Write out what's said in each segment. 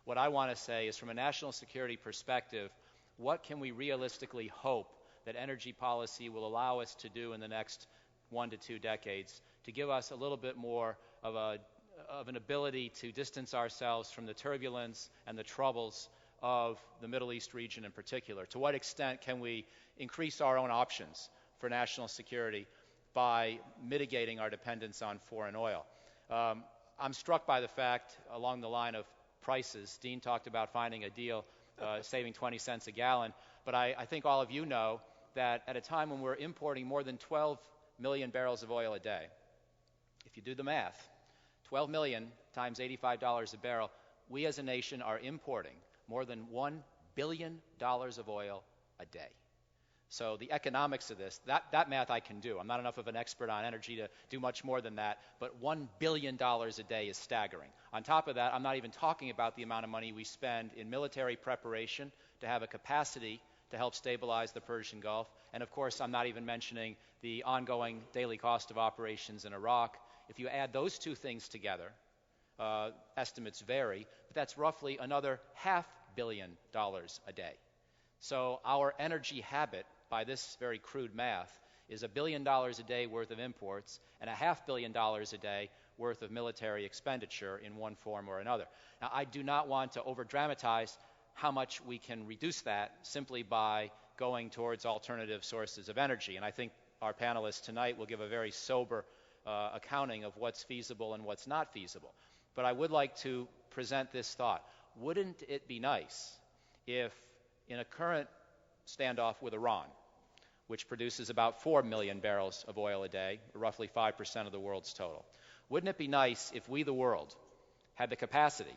What I want to say is, from a national security perspective, what can we realistically hope that energy policy will allow us to do in the next 1 to 2 decades to give us a little bit more of an ability to distance ourselves from the turbulence and the troubles of the Middle East region in particular? To what extent can we increase our own options for national security by mitigating our dependence on foreign oil? I'm struck by the fact, along the line of prices, Dean talked about finding a deal saving 20 cents a gallon, but I think all of you know that at a time when we're importing more than 12 million barrels of oil a day, if you do the math, 12 million times $85 a barrel, we as a nation are importing more than $1 billion of oil a day. So the economics of this, that math I can do. I'm not enough of an expert on energy to do much more than that, but $1 billion a day is staggering. On top of that, I'm not even talking about the amount of money we spend in military preparation to have a capacity to help stabilize the Persian Gulf. And of course, I'm not even mentioning the ongoing daily cost of operations in Iraq. If you add those two things together, estimates vary, but that's roughly another $500 million a day. So our energy habit, by this very crude math, is $1 billion a day worth of imports and $500 million a day worth of military expenditure in one form or another. Now, I do not want to over-dramatize how much we can reduce that simply by going towards alternative sources of energy. And I think our panelists tonight will give a very sober accounting of what's feasible and what's not feasible. But I would like to present this thought. Wouldn't it be nice if, in a current standoff with Iran, which produces about 4 million barrels of oil a day, roughly 5% of the world's total, wouldn't it be nice if we, the world, had the capacity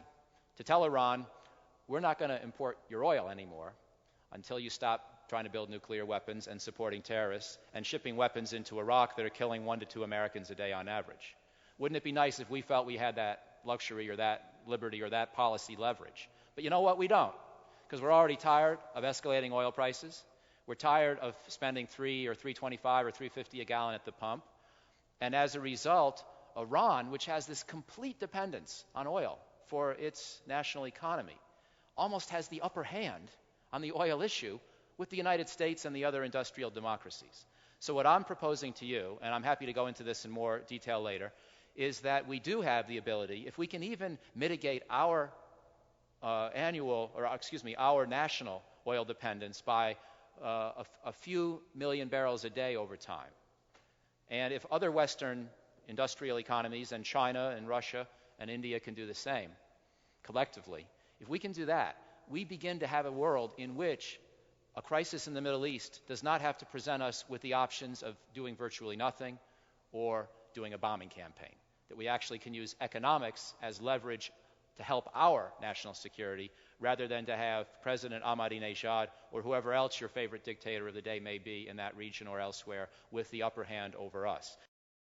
to tell Iran, we're not going to import your oil anymore until you stop trying to build nuclear weapons and supporting terrorists and shipping weapons into Iraq that are killing 1 to 2 Americans a day on average? Wouldn't it be nice if we felt we had that luxury or that liberty or that policy leverage? But you know what? We don't, because we're already tired of escalating oil prices. We're tired of spending $3 or $3.25 or $3.50 a gallon at the pump. And as a result, Iran, which has this complete dependence on oil for its national economy, almost has the upper hand on the oil issue with the United States and the other industrial democracies. So what I'm proposing to you, and I'm happy to go into this in more detail later, is that we do have the ability, if we can even mitigate our our national oil dependence by a few million barrels a day over time. And if other Western industrial economies, and China and Russia and India can do the same collectively, if we can do that, we begin to have a world in which a crisis in the Middle East does not have to present us with the options of doing virtually nothing or doing a bombing campaign, that we actually can use economics as leverage to help our national security, rather than to have President Ahmadinejad or whoever else your favorite dictator of the day may be in that region or elsewhere with the upper hand over us.